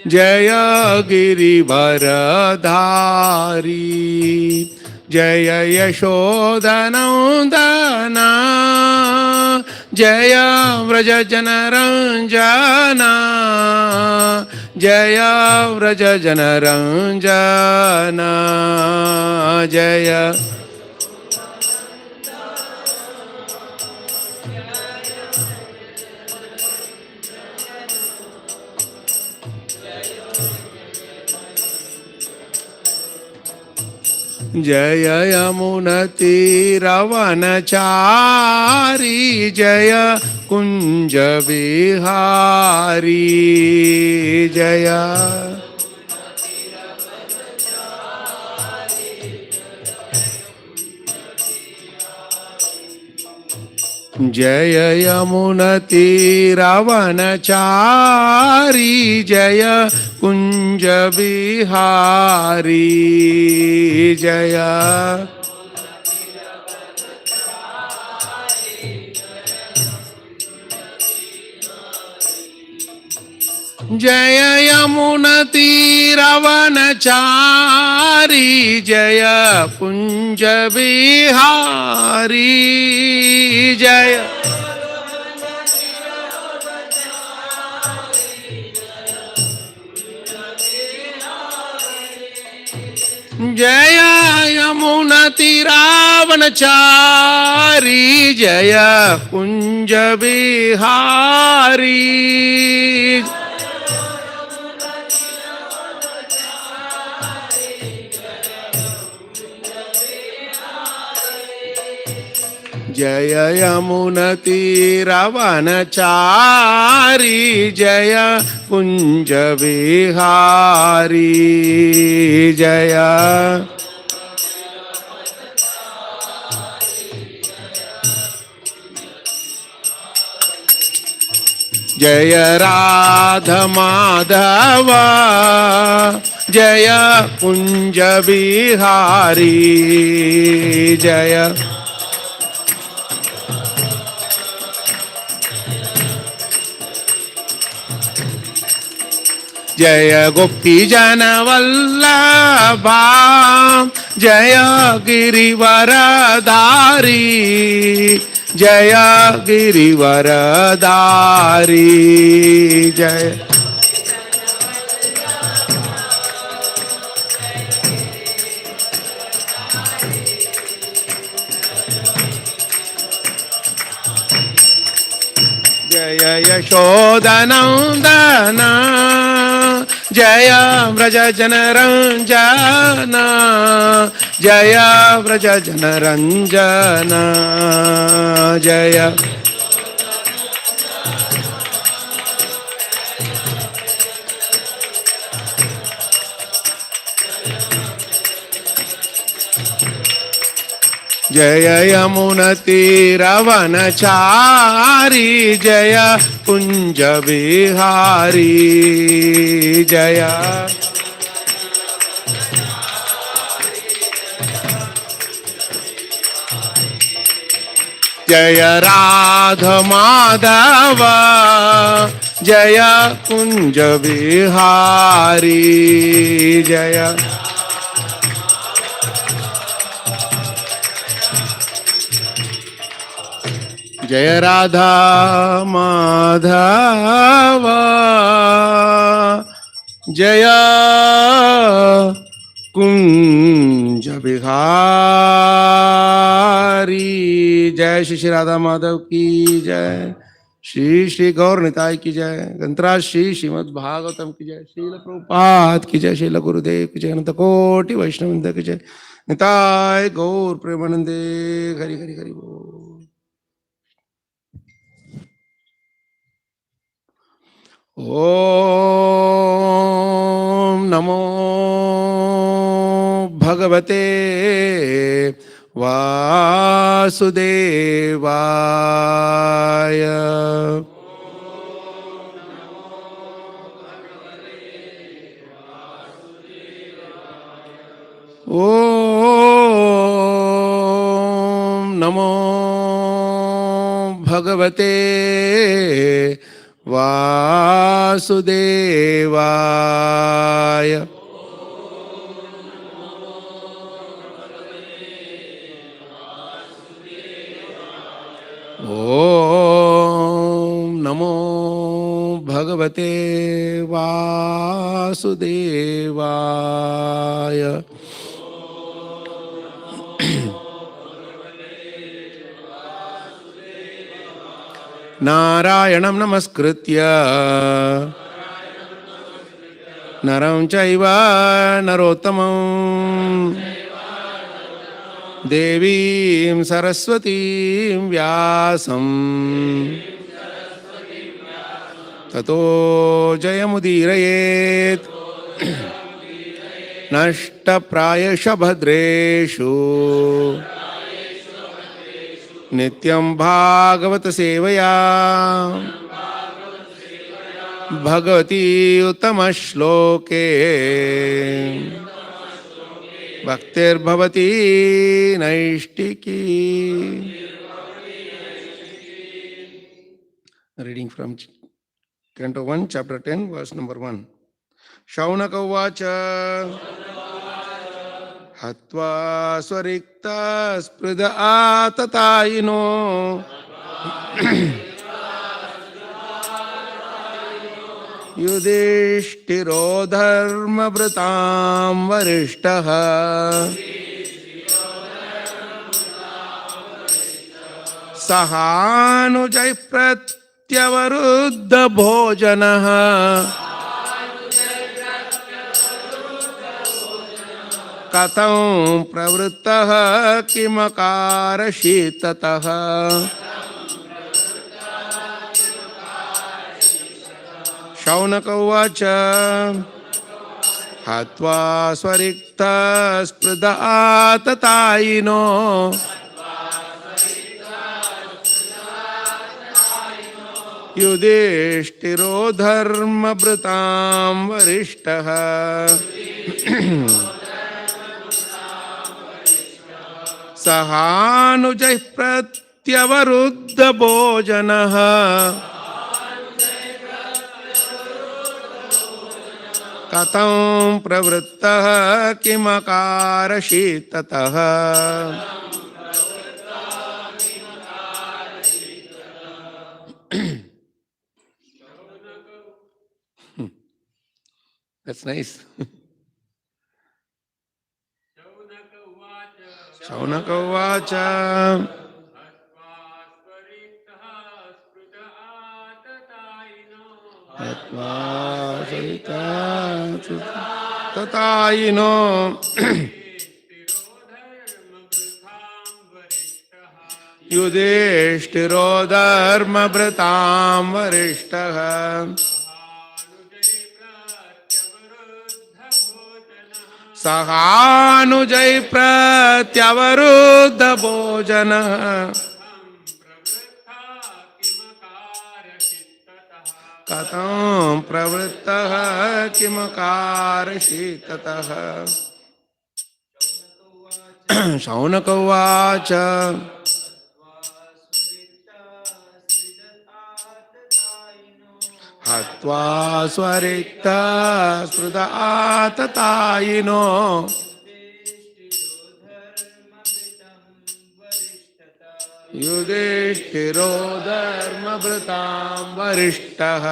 जय गिरिवरधारी जय यशोदनन्दना जय व्रजजनरञ्जना जय व्रजजनरञ्जना जय जय यमुनतीरवनचारी जय कुंज विहारी जय जय यमुनतीरवनचारी जय कुंज विहारी जय जय यमुनतीरवनचारी जय कुंज विहारी जय जय यमुनतीरवनचारी जय कुंज विहारी जय यमुनतीरवनचारी जय कुंज विहारी जय जय राधा माधव जय कुंज विहारी जय जय गोपी जन वल्लभा जय गिरिवरधारी जय गिरिवरधारी जय जय यशोदनन्दना जय व्रजजनरञ्जना जय व्रजजनरञ्जना जय जय यमुनतीरवनचारी जय कुंज विहारी जय जय राधा माधव जय कुंज विहारी जय जय राधा माधव जय कुंज बिहारी जय श्री श्री राधा माधव की जय श्री श्री गौर निताय की जय गंतराज श्री श्रीमद् भागवतम की जय श्रील प्रभुपाद की जय श्रील गुरुदेव की जय अनंत कोटि वैष्णव की जय निताय गौर प्रेमानंदे हरि हरि हरि बोल। ओम नमो भगवते वासुदेवाय। ओम नमो भगवते वासुदेवाय। ओम नमो भगवते वासुदेवाय। नारायणं नमस्कृत्य नरं चैव नरोत्तमं देवीं सरस्वतीं व्यासं ततो जयमुदीरयेत्। नष्टप्रायेषु भद्रेषु नित्यं भागवत सेवया भगवती उत्तम श्लोके भक्तिर्भवती नैष्टिकी। Reading from Canto 1, Chapter 10, verse number 1. Shaunaka uvacha hatva swarikta sprida atatayino yudhishthiro dharma vratam varishtaha sahanujay प्रत्यवरुद्ध भोजनः कथं प्रवृत्तः किमकारशीततः। शौनक उवाच हत्वा स्वरिक्तस्पृधा आततायिनो युधिष्ठिरो धर्मभृतां वरिष्ठः सहानुजैः प्रत्यवरुद्ध भोजनः कथं प्रवृत्तः किमकारशीततः। That's nice. Shaunaka uvacha atva sarita tatayino yudhishthiro dharma vratam varishtaha सहानुजय प्रत्यवरुद्ध भोजनः कथं प्रवृत्तः किमकारशीततः। शौनक उवाच हत्वा स्वरिक्तस्पृधा आततायिनो युधिष्ठिरो धर्मभृतां वरिष्ठः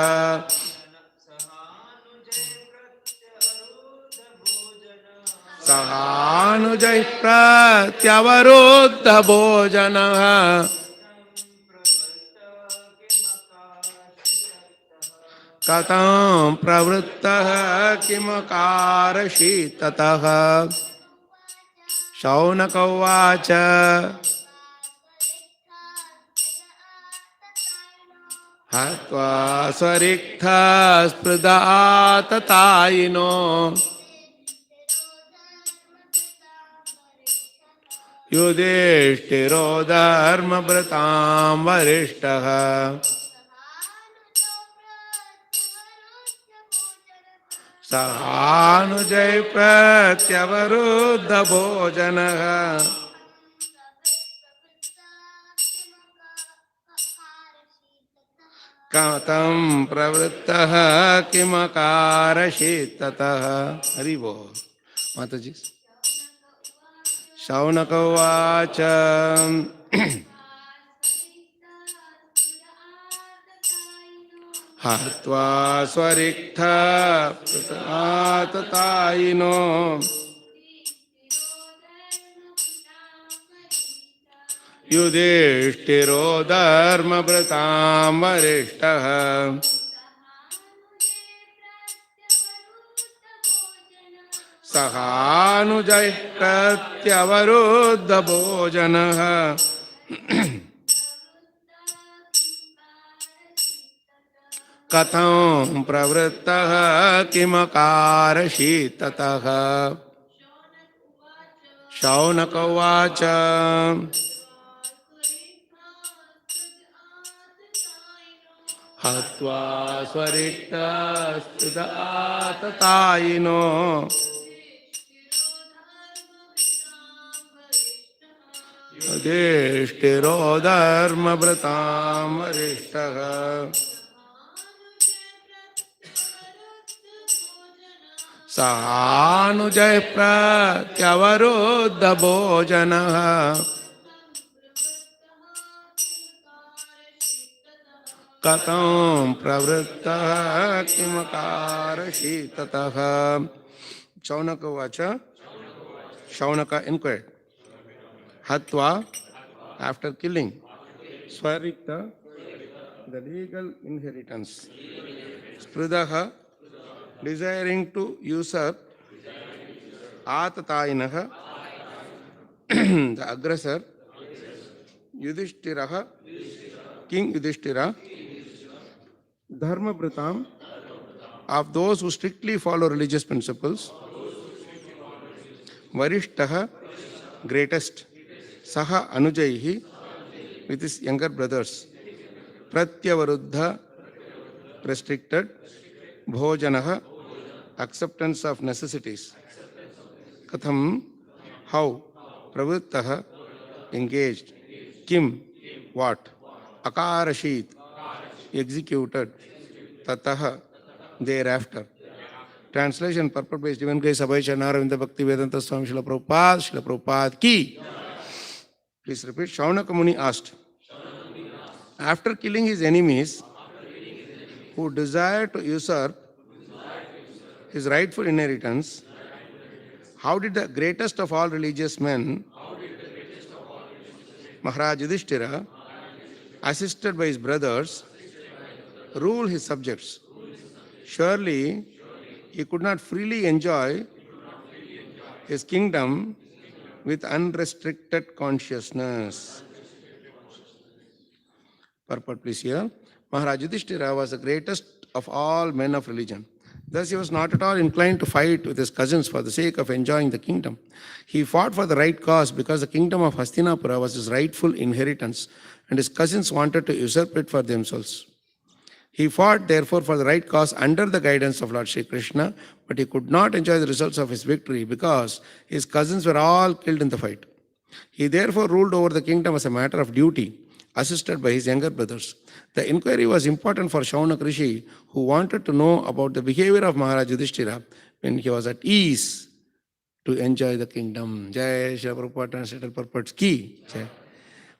सहानुजैः प्रत्यवरुद्ध भोजनः कथं प्रवृत्तः किमकारशीततः। शौनक उवाच हत्वा स्वरिक्तस्पृधा आततायिनो युधिष्ठिरो धर्मभृतां वरिष्ठः सहानुजय प्रत्यवरुद्ध भोजनः कथं प्रवृत्तः किमकारषि ततः. हरि बोल. माताजी. शौनक उवाच. हत्वा स्वरिक्थाततायिनो युधिष्ठिरो धर्मभृतां वरिष्ठः सहानुजैः प्रत्यवरुद्धभोजनः कथं प्रवृत्तः किमकारषि ततः. शौनक उवाच. हत्वा स्वरिक्थस्तुताततायिनो युधिष्ठिरो धर्मभृतां वरिष्ठः सहानुजैः प्रत्यवरुद्धभोजनः कथं प्रवृत्तः किमकारषि ततः. शौनक उवाच. Shaunaka inquired. Hatva, after killing. Swarikta, the legal inheritance. Sprudaha, desiring to usurp. Atatayinaha, the aggressor. Yudhishthiraha, King Yudhishthira. Dharma Pratam, of those who strictly follow religious principles. Varishtaha, greatest. Saha Anujaihi, with his younger brothers. Pratyavaruddha, restricted. Bhojanaha, acceptance of necessities. Katham, how. Pravrittaha, engaged. Kim, what. Akarashit, executed. Tataha, thereafter. Translation purport by Divine Grace Abhay Charanaravindha Bhakti Vedanta Swami Srila Prabhupada ki. Please repeat. Shaunaka Muni asked, after killing his enemies who desired to usurp his rightful inheritance, how did the greatest of all religious men, Maharaj Yudhishthira, assisted by his brothers, rule his subjects? Surely he could not freely enjoy his kingdom with unrestricted consciousness. Purport, please here. Maharaj Yudhishthira was the greatest of all men of religion. Thus he was not at all inclined to fight with his cousins for the sake of enjoying the kingdom. He fought for the right cause because the kingdom of Hastinapura was his rightful inheritance and his cousins wanted to usurp it for themselves. He fought therefore for the right cause under the guidance of Lord Shri Krishna, but he could not enjoy the results of his victory because his cousins were all killed in the fight. He therefore ruled over the kingdom as a matter of duty, assisted by his younger brothers. The inquiry was important for Shaunaka Rishi, who wanted to know about the behavior of Maharaj Yudhishthira when he was at ease to enjoy the kingdom. Jai Shri Prabhupada translated purports ki. Jai.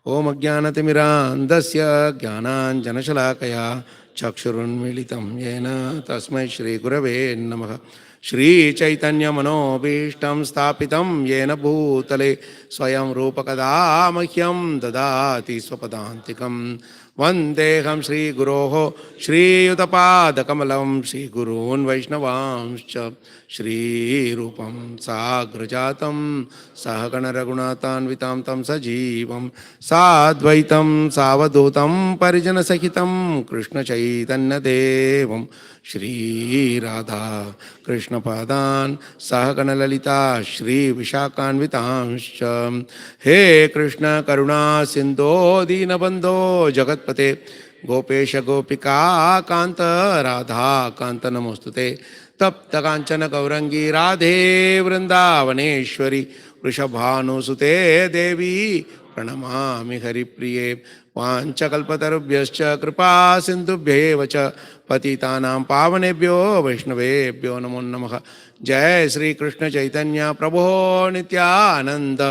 Om Ajnanatimirandasya Jnananjanashalakaya Chakshurunmilitam Yena Tasmai Shri Gurave Namaha. Shri Chaitanya Manobhishtam Stapitam Yena Bhutale Swayam Rupakada Mahyam Dadati Swapadantikam Vandeham Shri Guroho Shri Yudapada Kamalam Shri Gurun Vaishnavamscha Shri Rupam Sagrajatam Sahagana Raghunathan Vitam Tam Sajivam Sadvaitam Savadutam Parijana Sahitam Krishna Chaitanya Devam Shri Radha Krishna Padan Sahagana Lalita Shri Vishakan Vitamscha. He Krishna Karuna Sindho Dinabandho Jagatpate Gopesha Gopika Kanta Radha Kanta Namostute Tapta Kanchana Gaurangi Radhe Vrindavaneshwari Vrishabhanu Sute Devi Pranamami Hari Priye वाञ्छकल्पतरुभ्यश्च कृपा सिन्धुभ्येव च पतितानां पावनेभ्यो वैष्णवेभ्यो नमो नमः। जय श्री कृष्ण चैतन्य प्रभो नित्यानंद,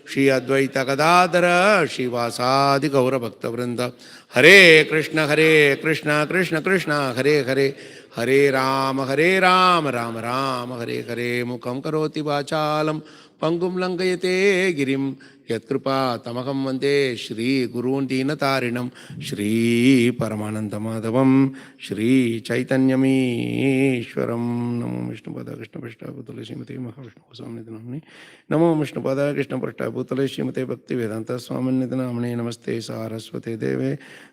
श्री अद्वैत गदाधर श्रीवासादि गौरभक्तवृंद। हरे कृष्ण कृष्ण कृष्ण हरे हरे, हरे राम राम राम हरे हरे। मुखं करोति वाचालं पंगुं लंघयते गिरिं, यत्कृपा तमहं वन्दे श्रीगुरून् दीनतारिणं। श्रीपरमानन्दमाधवं श्रीचैतन्यमीश्वरं। नमो विष्णुपदाय कृष्णपृष्ठाभूतले श्रीमते महाविष्णुस्वामिनिति नाम्ने। नमो विष्णुपदाय कृष्णपृष्ठाभूतले श्रीमते भक्तिवेदान्तस्वामिनिति नाम्ने। नमस्ते सारस्वते देवे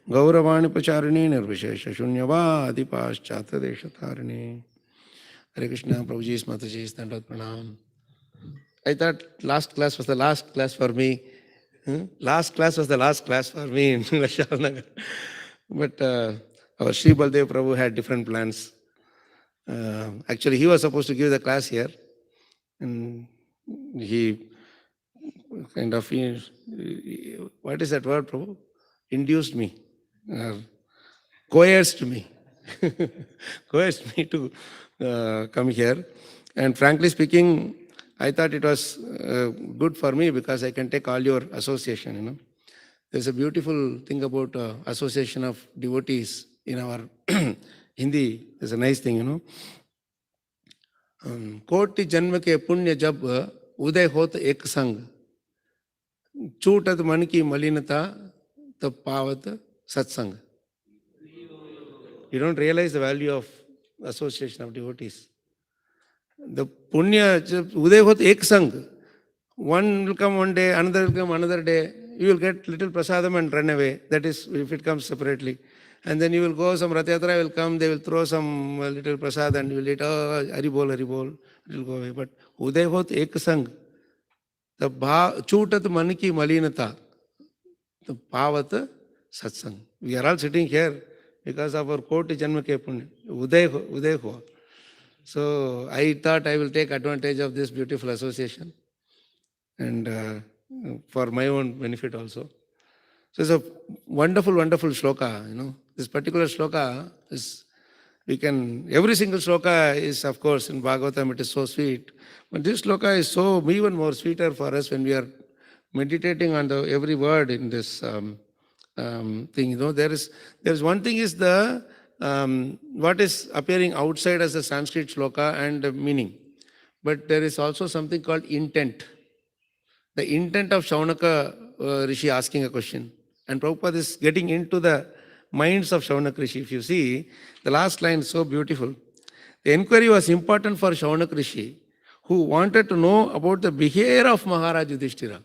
गौरवाणी प्रचारिणे निर्विशेषशून्यवादि पाश्चात्यदेशतारिणे। हरे कृष्णा। प्रभुजी माताजी दंडवत प्रणाम। I thought last class was the last class for me. Last class was the last class for me in Vashanagar. But our Sri Baldev Prabhu had different plans. Actually, he was supposed to give the class here. And he kind of, what is that word, Prabhu? Induced me, coerced me, coerced me to come here. And frankly speaking, I thought it was good for me because I can take all your association. There's a beautiful thing about association of devotees in our Hindi. There's a nice thing. कोटि जन्म के पुण्य जब उदय होत एक संग, छूटत मन की मलिनता तब पावत satsang. You don't realize the value of association of devotees. The punya, uday hot ek sang. One will come one day, another will come another day. You will get little prasadam and run away. That is, if it comes separately. And then you will go, some Rath Yatra will come, they will throw some little prasad and you will eat, oh, Haribol, Haribol. It will go away. But uday hot ek sang. The chutat man ki malinata. The pavat satsang. We are all sitting here because of our koti janma ke punya. Uday ho. So I thought I will take advantage of this beautiful association and for my own benefit also. So it's a wonderful, wonderful shloka. This particular shloka is, every single shloka is, of course, in Bhagavatam it is so sweet. But this shloka is so even more sweeter for us when we are meditating on every word in this thing. There is one thing is the what is appearing outside as a Sanskrit shloka and the meaning. But there is also something called intent. The intent of Shaunaka Rishi asking a question. And Prabhupada is getting into the minds of Shaunaka Rishi. If you see, the last line is so beautiful. The inquiry was important for Shaunaka Rishi, who wanted to know about the behavior of Maharaj Yudhishthira.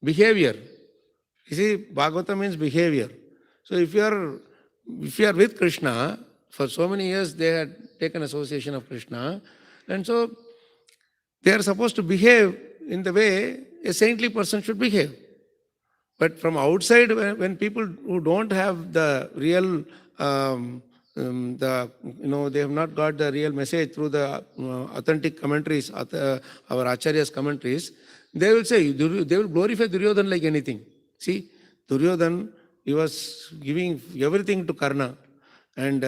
Behavior. You see, Bhagavata means behavior. So if you are with Krishna, for so many years they had taken association of Krishna, and so they are supposed to behave in the way a saintly person should behave. But from outside, when people who don't have the real, they have not got the real message through the authentic commentaries, our Acharya's commentaries, they will say, they will glorify Duryodhana like anything. See, Duryodhana, he was giving everything to Karna, and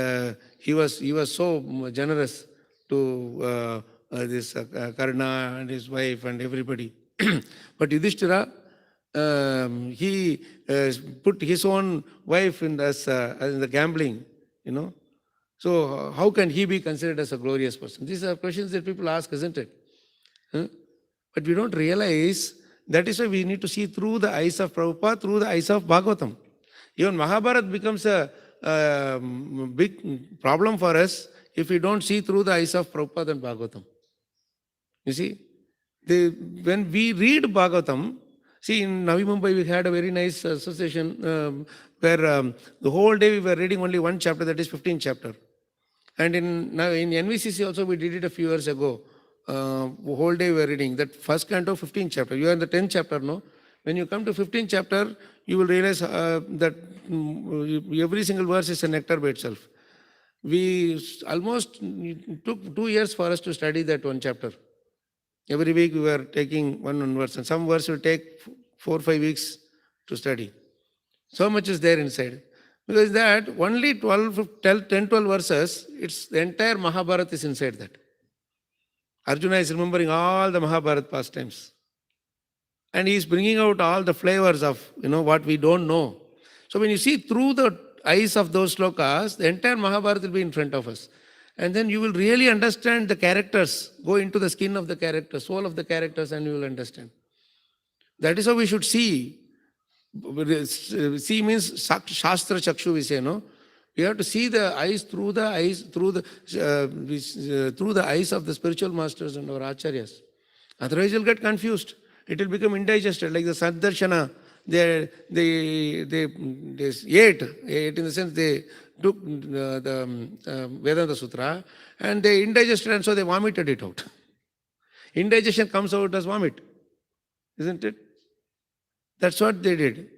he was so generous to this Karna and his wife and everybody. But Yudhishthira, he put his own wife in the gambling, So how can he be considered as a glorious person? These are questions that people ask, isn't it? But we don't realize that is why we need to see through the eyes of Prabhupada, through the eyes of Bhagavatam. Even Mahabharata becomes a big problem for us if we don't see through the eyes of Prabhupada and Bhagavatam. You see, when we read Bhagavatam, see, in Navi Mumbai we had a very nice association where the whole day we were reading only one chapter, that is 15th chapter. And in NVCC also we did it a few years ago. Whole day we were reading that first canto, 15th chapter. You are in the 10th chapter, no? When you come to 15th chapter, you will realize that every single verse is a nectar by itself. We almost took 2 years for us to study that one chapter. Every week we were taking one verse, and some verse will take 4 or 5 weeks to study. So much is there inside. Because that only 10, 12 verses, it's the entire Mahabharata is inside that. Arjuna is remembering all the Mahabharata pastimes. And he is bringing out all the flavors of, what we don't know. So when you see through the eyes of those slokas, the entire Mahabharata will be in front of us. And then you will really understand the characters, go into the skin of the characters, soul of the characters, and you will understand. That is how we should see. See means Shastra Chakshu, we say, no? We have to see the eyes through the eyes of the spiritual masters and our acharyas. Otherwise, you'll get confused. It will become indigested, like the Saddarshana. They ate in the sense they took the Vedanta Sutra and they indigested and so they vomited it out. Indigestion comes out as vomit, isn't it? That's what they did.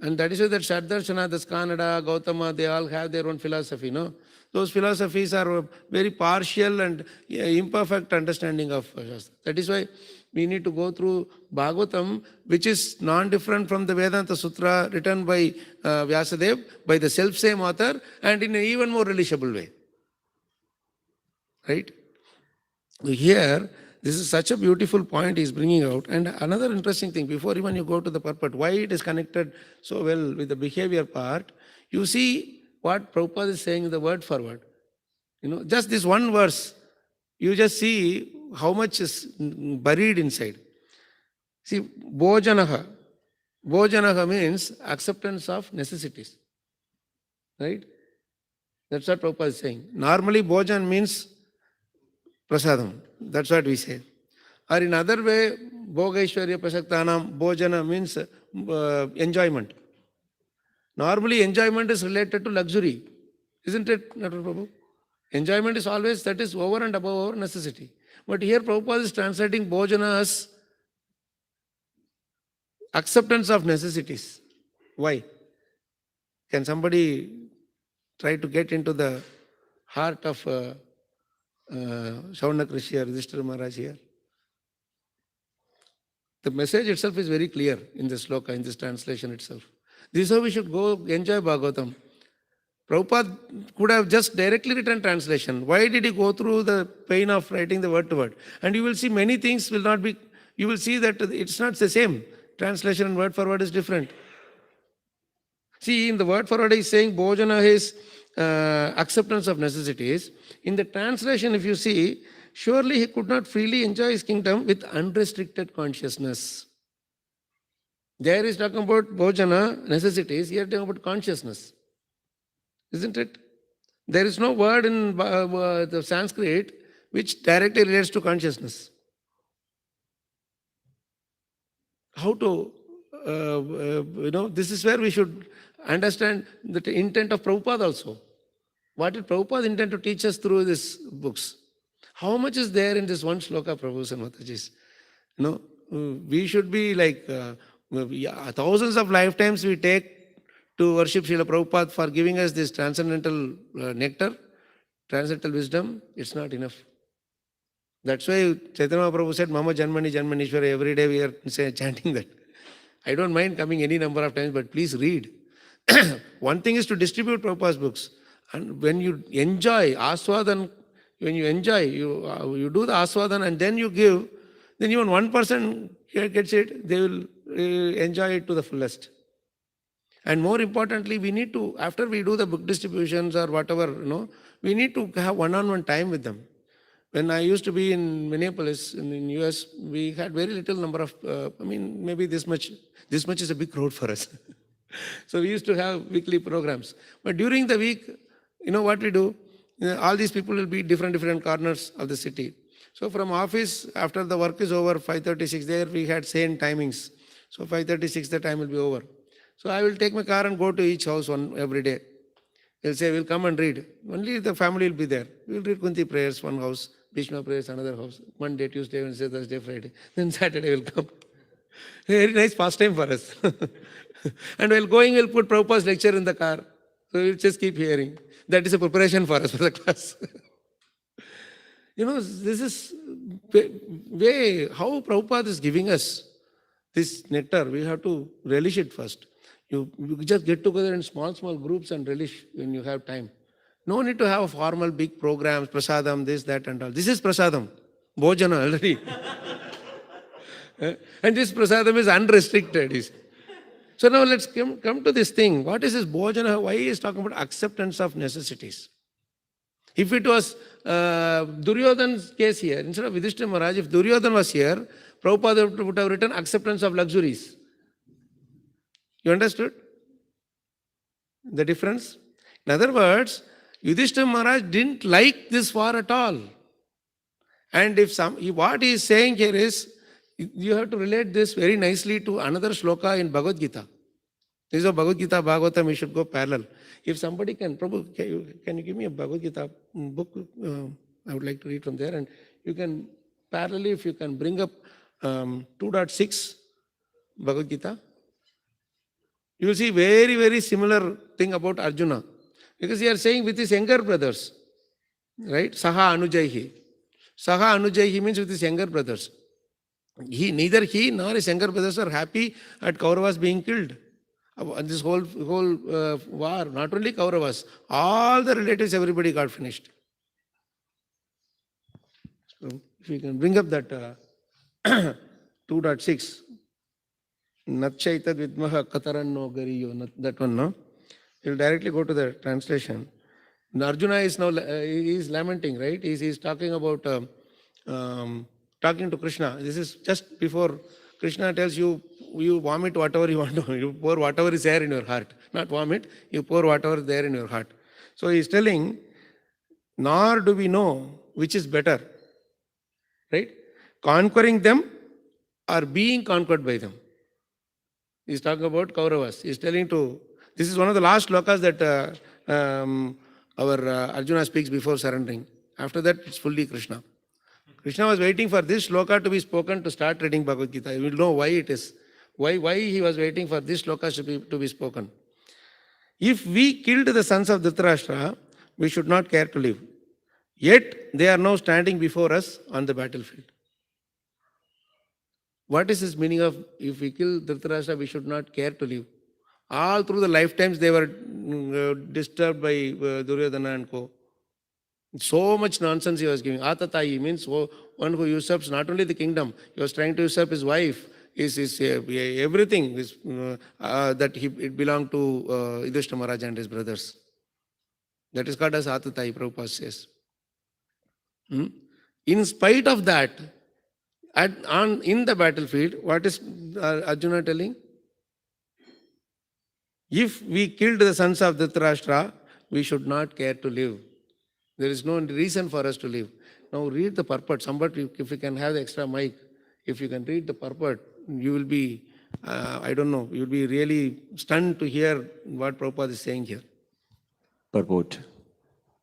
And that is why that Saddarshana, the Kannada, Gautama, they all have their own philosophy, no? Those philosophies are very partial and imperfect understanding of Shastra. That is why we need to go through Bhagavatam, which is non-different from the Vedanta Sutra written by Vyasadeva, by the self-same author, and in an even more relishable way. Right? Here, this is such a beautiful point he's bringing out. And another interesting thing, before even you go to the purport, why it is connected so well with the behavior part, you see what Prabhupada is saying in the word for word. Just this one verse, you just see how much is buried inside. See, Bhojanaha. Bhojanaha means acceptance of necessities. Right? That's what Prabhupada is saying. Normally, Bhojan means prasadam. That's what we say. Or in other way, Bhogaishwarya Prasaktanam, Bhojana means enjoyment. Normally, enjoyment is related to luxury. Isn't it, Nataraja Prabhu? Enjoyment is always, that is over and above our necessity. But here Prabhupada is translating Bhojana as acceptance of necessities. Why? Can somebody try to get into the heart of Shaunak Rishi or Yudhishthira Maharaj here? The message itself is very clear in this sloka, in this translation itself. This is how we should go enjoy Bhagavatam. Prabhupada could have just directly written translation. Why did he go through the pain of writing the word to word? And you will see many things will not be, you will see that it's not the same. Translation and word for word is different. See, in the word for word, he's saying Bhojana is acceptance of necessities. In the translation, if you see, surely he could not freely enjoy his kingdom with unrestricted consciousness. There is talking about Bhojana, necessities, here talking about consciousness. Isn't it? There is no word in the Sanskrit which directly relates to consciousness. How to, this is where we should understand the intent of Prabhupada also. What did Prabhupada intend to teach us through these books? How much is there in this one shloka, Prabhu and Matajis? We should be like thousands of lifetimes we take to worship Srila Prabhupada for giving us this transcendental nectar, transcendental wisdom. It's not enough. That's why Chaitanya Prabhu said, Mama Janmani Janmanishwara, every day we are chanting that. I don't mind coming any number of times, but please read. One thing is to distribute Prabhupada's books. And when you enjoy, aswadan, when you enjoy, you do the aswadan and then you give, then even one person here gets it, they will enjoy it to the fullest. And more importantly, we need to, after we do the book distributions or whatever, we need to have one-on-one time with them. When I used to be in Minneapolis, in US, we had very little number of, maybe this much is a big crowd for us. So we used to have weekly programs. But during the week, what we do, all these people will be different corners of the city. So from office, after the work is over, 5:36, there we had same timings. So 5:36, the time will be over. So I will take my car and go to each house every day. They'll say, we'll come and read. Only the family will be there. We'll read Kunti prayers, one house, Bhishma prayers, another house. Monday, Tuesday, Wednesday, Thursday, Friday. Then Saturday will come. Very nice pastime for us. And while going, we'll put Prabhupada's lecture in the car. So we'll just keep hearing. That is a preparation for us for the class. This is way how Prabhupada is giving us this nectar. We have to relish it first. You just get together in small groups and relish when you have time. No need to have a formal big programs, prasadam, this, that, and all. This is prasadam. Bhojana already. And this prasadam is unrestricted. So now let's come to this thing. What is this bhojana? Why he is talking about acceptance of necessities? If it was Duryodhana's case here, instead of Yudhishthira Maharaj, if Duryodhana was here, Prabhupada would have written acceptance of luxuries. You understood the difference? In other words, Yudhishthira Maharaj didn't like this war at all. And what he is saying here is, you have to relate this very nicely to another shloka in Bhagavad Gita. This is a Bhagavad Gita, Bhagavatam, we should go parallel. If somebody can, Prabhu, can you give me a Bhagavad Gita book? I would like to read from there. And you can, parallelly, if you can bring up 2.6 Bhagavad Gita, you will see very similar thing about Arjuna. Because he is saying with his younger brothers, right? Saha Anujaihi. Saha Anujaihi means with his younger brothers. Neither he nor his younger brothers are happy at Kauravas being killed. This whole war, not only Kauravas, all the relatives, everybody got finished. So if you can bring up that 2.6, Natchaitad Vidmaha Kataranno Gariyo, that one, no? You'll directly go to the translation. Arjuna is now he is lamenting, right? He is talking about talking to Krishna. This is just before Krishna tells you, you vomit whatever you want to, you pour whatever is there in your heart. Not vomit, you pour whatever is there in your heart. So he is telling, nor do we know which is better, right? Conquering them or being conquered by them. He is talking about Kauravas. He is telling this is one of the last slokas that our Arjuna speaks before surrendering. After that, it's fully Krishna. Krishna was waiting for this sloka to be spoken to start reading Bhagavad Gita. You will know why it is. Why he was waiting for this sloka to be spoken. If we killed the sons of Dhritarashtra, we should not care to live. Yet they are now standing before us on the battlefield. What is this meaning of if we kill Dhritarashtra, we should not care to live? All through the lifetimes they were disturbed by Duryodhana and co. So much nonsense he was giving. Atatayi means one who usurps not only the kingdom, he was trying to usurp his wife, everything that it belonged to Yudhishthira Maharaj and his brothers. That is called as Atatayi, Prabhupada says. In spite of that, in the battlefield, what is Arjuna telling? If we killed the sons of Dhritarashtra, we should not care to live. There is no reason for us to live. Now read the purport. Somebody, if you can have the extra mic, if you can read the purport, you will be, I don't know, you will be really stunned to hear what Prabhupada is saying here. Purport.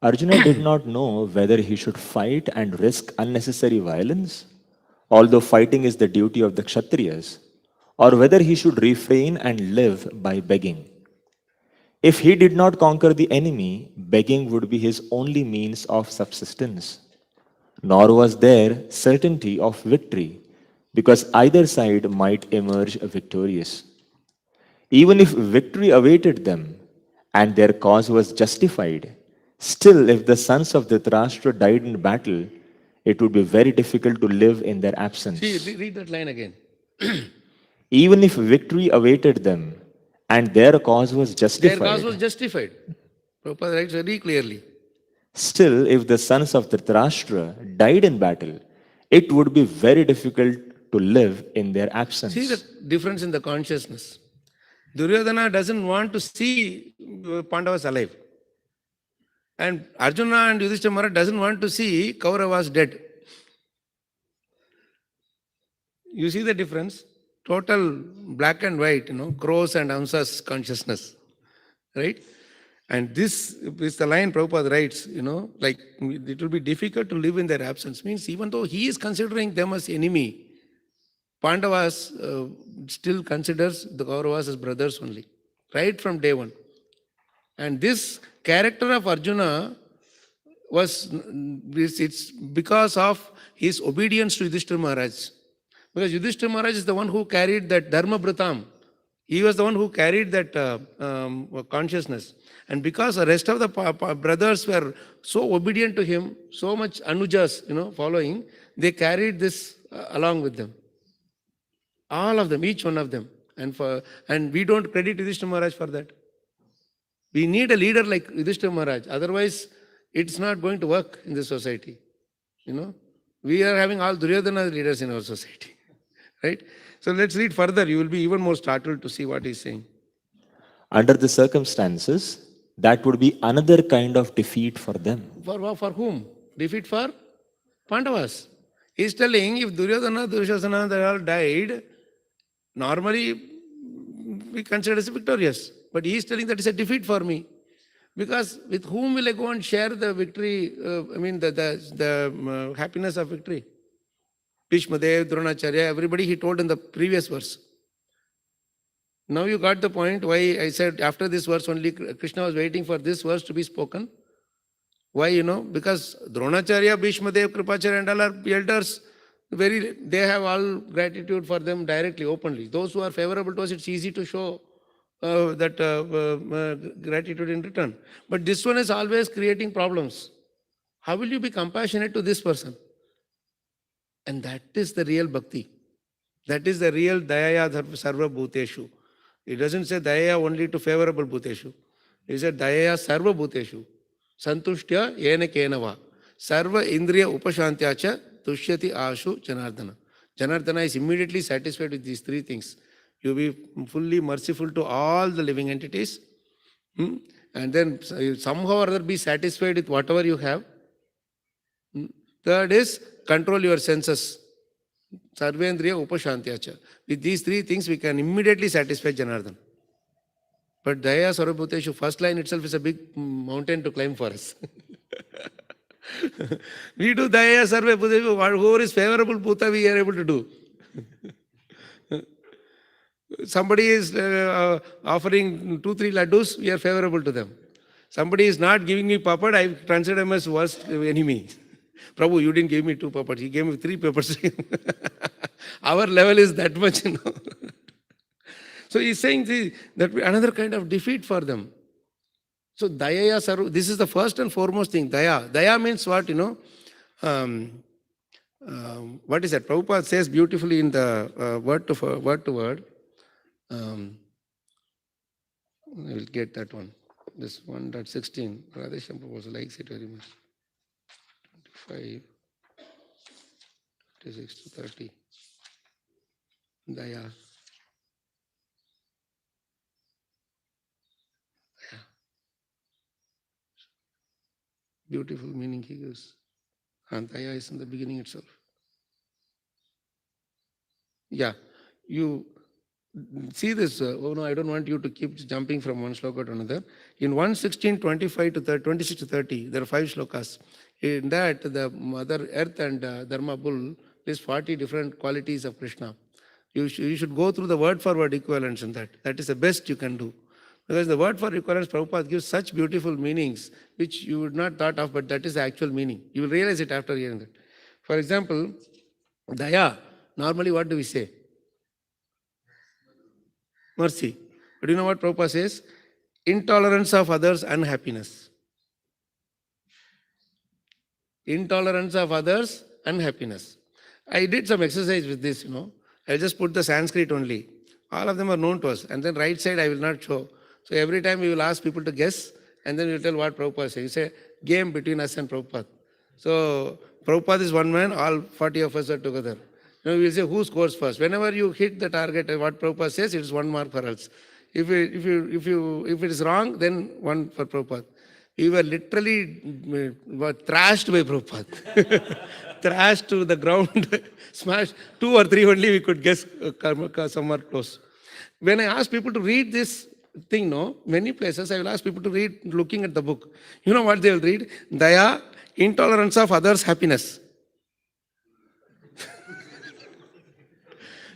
Arjuna did not know whether he should fight and risk unnecessary violence, although fighting is the duty of the Kshatriyas, or whether he should refrain and live by begging. If he did not conquer the enemy, begging would be his only means of subsistence. Nor was there certainty of victory, because either side might emerge victorious. Even if victory awaited them, and their cause was justified, still if the sons of Dhritarashtra died in battle, it would be very difficult to live in their absence. See, read that line again. Even if victory awaited them, and their cause was justified. Their cause was justified. Prabhupada writes very clearly. Still, if the sons of Dhritarashtra died in battle, it would be very difficult to live in their absence. See the difference in the consciousness. Duryodhana doesn't want to see Pandavas alive. And Arjuna and Yudhishthira Maharaj doesn't want to see Kauravas dead. You see the difference? Total black and white, crows and Hamsa's consciousness. Right? And this is the line Prabhupada writes, like it will be difficult to live in their absence. Means even though he is considering them as enemy, Pandavas still considers the Kauravas as brothers only. Right from day one. And this character of Arjuna it's because of his obedience to Yudhishthira Maharaj. Because Yudhishthira Maharaj is the one who carried that Dharma Vratam, He was the one who carried that consciousness. And because the rest of the brothers were so obedient to him, so much anujas, following, they carried this along with them. All of them, each one of them. And we don't credit Yudhishthira Maharaj for that. We need a leader like Yudhishthira Maharaj. Otherwise, it's not going to work in this society. We are having all Duryodhana leaders in our society. Right? So let's read further. You will be even more startled to see what he's saying. Under the circumstances, that would be another kind of defeat for them. For whom? Defeat for Pandavas. He's telling if Duryodhana, Duryodhana, they all died, normally we consider as victorious. But he's telling that it's a defeat for me. Because with whom will I go and share the victory, the happiness of victory? Bhishma Dev, Dronacharya, everybody he told in the previous verse. Now you got the point why I said after this verse only Krishna was waiting for this verse to be spoken. Why, because Dronacharya, Bhishma Dev, Kripacharya and all are elders. They have all gratitude for them directly, openly. Those who are favorable to us, it's easy to show gratitude in return. But this one is always creating problems. How will you be compassionate to this person? And that is the real bhakti. That is the real dayaya sarva bhuteshu. It doesn't say dayaya only to favorable bhuteshu. It said dayaya sarva bhuteshu. Santushtya yena kenava. Sarva indriya upashantyacha tushyati ashu janardana. Janardana is immediately satisfied with these three things. You be fully merciful to all the living entities. And then somehow or other be satisfied with whatever you have. Third is control your senses. Sarvendriya upashantyacha. With these three things we can immediately satisfy Janardana. But Daya Sarvabhuteshu, first line itself is a big mountain to climb for us. We do Daya Sarvabhuteshu, whoever is favorable Bhuta we are able to do. Somebody is offering 2-3 laddus, we are favorable to them. Somebody is not giving me papad, I consider him as worst enemy. Prabhu, you didn't give me 2 papads, he gave me 3 papers. Our level is that much, So he's saying that another kind of defeat for them. So Dayaya Sarva, this is the first and foremost thing, Daya. Daya means what, what is that? Prabhupada says beautifully in the word to word. I will get that one. This 1.16. Radhesham Prabhupada likes it very much. 25, 26 to 30. Daya. Beautiful meaning he gives. And Daya is in the beginning itself. Yeah, you see this. I don't want you to keep jumping from one sloka to another. In 1:16, 25 to 30, 26 to 30, there are 5 slokas. In that, the Mother Earth and Dharma Bull lists 40 different qualities of Krishna. You should go through the word for word equivalence in that. That is the best you can do. Because the word for equivalence, Prabhupada gives such beautiful meanings which you would not thought of, but that is the actual meaning. You will realize it after hearing that. For example, Daya, normally what do we say? Mercy. But you know what Prabhupada says? Intolerance of others, unhappiness. Intolerance of others, unhappiness. I did some exercise with this, I just put the Sanskrit only. All of them are known to us. And then right side I will not show. So every time we will ask people to guess, and then we will tell what Prabhupada says. You say, game between us and Prabhupada. So Prabhupada is one man, all 40 of us are together. We will say who scores first. Whenever you hit the target, what Prabhupada says, it is 1 mark for us. If it is wrong, then 1 for Prabhupada. We were literally thrashed by Prabhupada. Thrashed to the ground, smashed. 2 or 3 only we could guess somewhat close. When I ask people to read this thing, many places I will ask people to read looking at the book. You know what they will read? Daya, intolerance of others' happiness.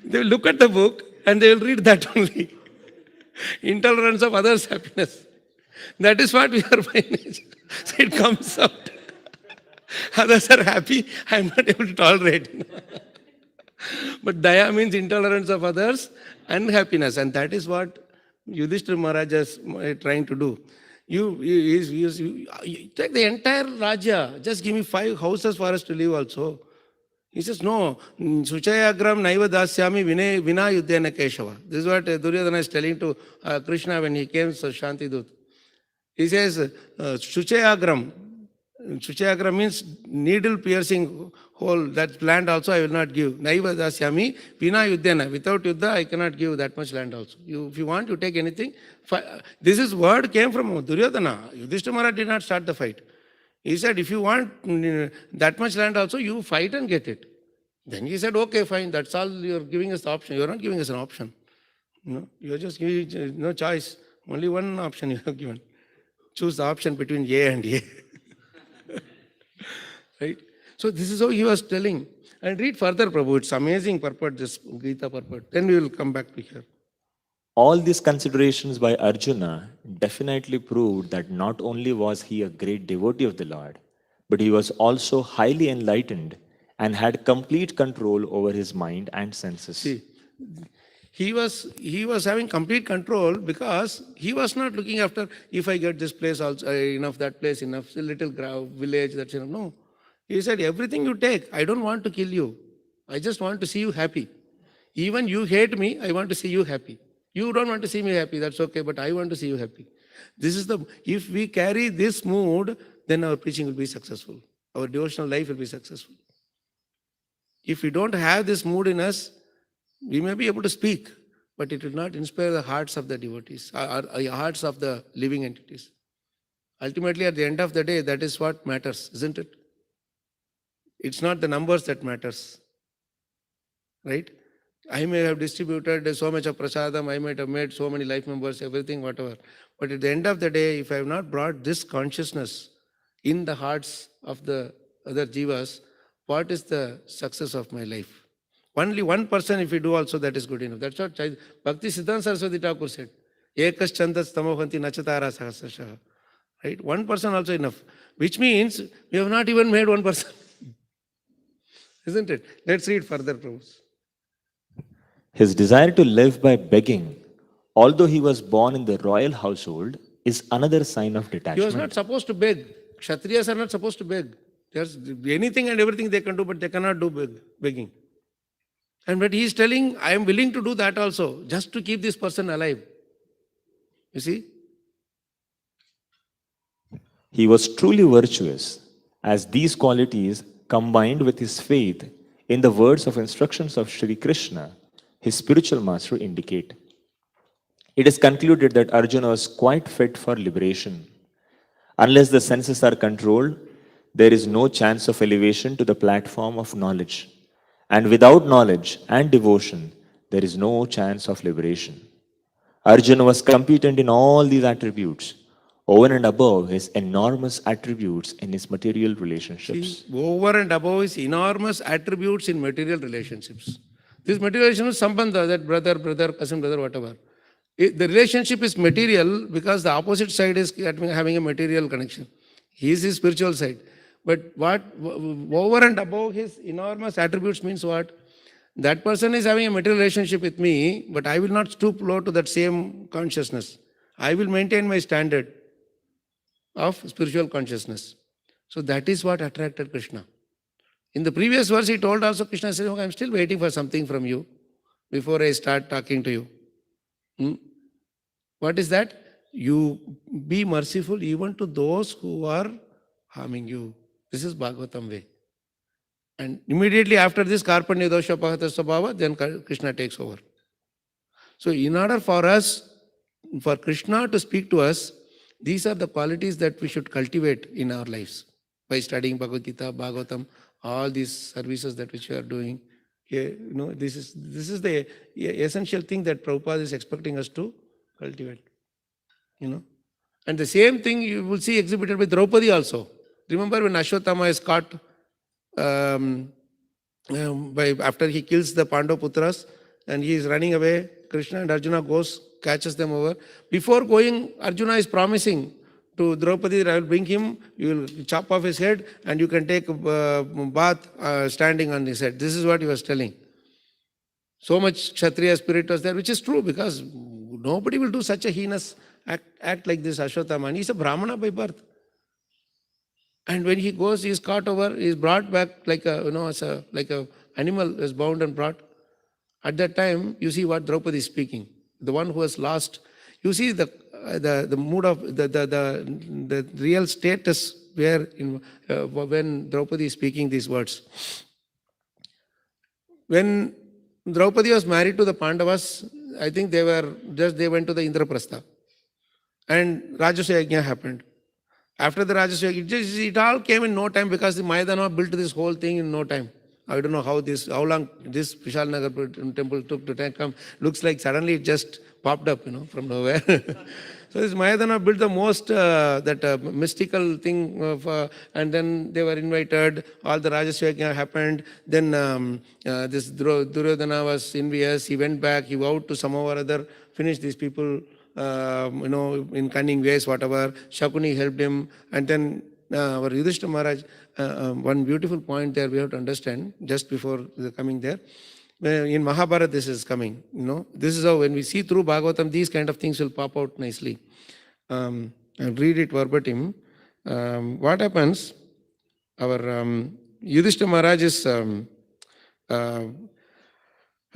They will look at the book and they will read that only. Intolerance of others' happiness. That is what we are by nature. So it comes out. Others are happy, I am not able to tolerate. But daya means intolerance of others and happiness. And that is what Yudhishthira Maharaj is trying to do. You take the entire Rajya, just give me 5 houses for us to live also. He says, no, Suchayagram Naiva Dasyami Vina Yudhyana Keshava. This is what Duryodhana is telling to Krishna when he came to Shantidut. He says, Suchayagram. Suchayagram means needle piercing hole. That land also I will not give. Naiva Dasyami Vina Yudhyana. Without Yuddha, I cannot give that much land also. If you want, you take anything. This is word came from Duryodhana. Yudhishthira Maharaj did not start the fight. He said, if you want that much land also, you fight and get it. Then he said, okay, fine, that's all you're giving us the option. You're not giving us an option. No, you're just giving no choice. Only one option you have given. Choose the option between A and A. Right? So this is how he was telling. And read further, Prabhu. It's amazing purport, this Gita purport. Then we will come back to here. All these considerations by Arjuna definitely proved that not only was he a great devotee of the Lord, but he was also highly enlightened and had complete control over his mind and senses. See, he was having complete control because he was not looking after, if I get this place also, enough that place, enough little village, that's enough. No. He said, everything you take, I don't want to kill you. I just want to see you happy. Even you hate me, I want to see you happy. You don't want to see me happy, that's okay, but I want to see you happy. If we carry this mood, then our preaching will be successful. Our devotional life will be successful. If we don't have this mood in us, we may be able to speak, but it will not inspire the hearts of the devotees, or hearts of the living entities. Ultimately, at the end of the day, that is what matters, isn't it? It's not the numbers that matters, right? I may have distributed so much of prasadam, I might have made so many life members, everything, whatever. But at the end of the day, if I have not brought this consciousness in the hearts of the other jivas, what is the success of my life? Only one person, if we do also, that is good enough. That's what Bhakti Siddhanta Saraswati Thakur said. Ekas chandas tamohanti nachatara sahasrashaha. Right? One person also enough. Which means we have not even made one person. Isn't it? Let's read further, Prabhu. His desire to live by begging, although he was born in the royal household, is another sign of detachment. He was not supposed to beg. Kshatriyas are not supposed to beg. There's anything and everything they can do, but they cannot do begging. But he is telling, I am willing to do that also, just to keep this person alive. You see? He was truly virtuous, as these qualities, combined with his faith in the words of instructions of Sri Krishna, his spiritual master, indicate. It is concluded that Arjuna was quite fit for liberation. Unless the senses are controlled, there is no chance of elevation to the platform of knowledge. And without knowledge and devotion, there is no chance of liberation. Arjuna was competent in all these attributes, over and above his enormous attributes in his material relationships. See, over and above his enormous attributes in material relationships. This material relationship is sambandha, that brother, cousin, brother, whatever. The relationship is material because the opposite side is having a material connection. He is his spiritual side. But what over and above his enormous attributes means what? That person is having a material relationship with me, but I will not stoop low to that same consciousness. I will maintain my standard of spiritual consciousness. So that is what attracted Krishna. In the previous verse, he told also, Krishna said, okay, I'm still waiting for something from you before I start talking to you. What is that? You be merciful even to those who are harming you. This is Bhagavatam way. And immediately after this, Karpanya Dosha Pahata Svabhava, then Krishna takes over. So in order for us, for Krishna to speak to us, these are the qualities that we should cultivate in our lives. By studying Bhagavad Gita, Bhagavatam, all these services that which we are doing. Here, this is the essential thing that Prabhupada is expecting us to cultivate. And the same thing you will see exhibited by Draupadi also. Remember when Ashwatthama is caught after he kills the Pandavaputras and he is running away, Krishna and Arjuna goes, catches them over. Before going, Arjuna is promising to Draupadi, I will bring him, you will chop off his head and you can take a bath standing on his head. This is what he was telling. So much Kshatriya spirit was there, which is true because nobody will do such a heinous act like this Ashwatthama. And he's a Brahmana by birth. And when he goes, he's caught over, he's brought back like a, as a like a animal is bound and brought. At that time, you see what Draupadi is speaking. The one who has lost. You see the mood of the real status where when Draupadi is speaking these words. When Draupadi was married to the Pandavas, I think they went to the Indraprastha. And Rajasuya Yajna happened. After the Rajasuya, it all came in no time because the Mayadana built this whole thing in no time. I don't know how long this Vishal temple took to come. Looks like suddenly it just popped up, from nowhere. So this Mayadana built the most mystical thing and then they were invited. All the Rajasuya happened. Then this Duryodhana was envious. He went back. He vowed to somehow or other finish these people. In cunning ways, whatever. Shakuni helped him. And then our Yudhishthira Maharaj, one beautiful point there we have to understand just before coming there. In Mahabharata, this is coming. This is how when we see through Bhagavatam, these kind of things will pop out nicely. I'll read it verbatim. What happens? Our Yudhishthira Maharaj is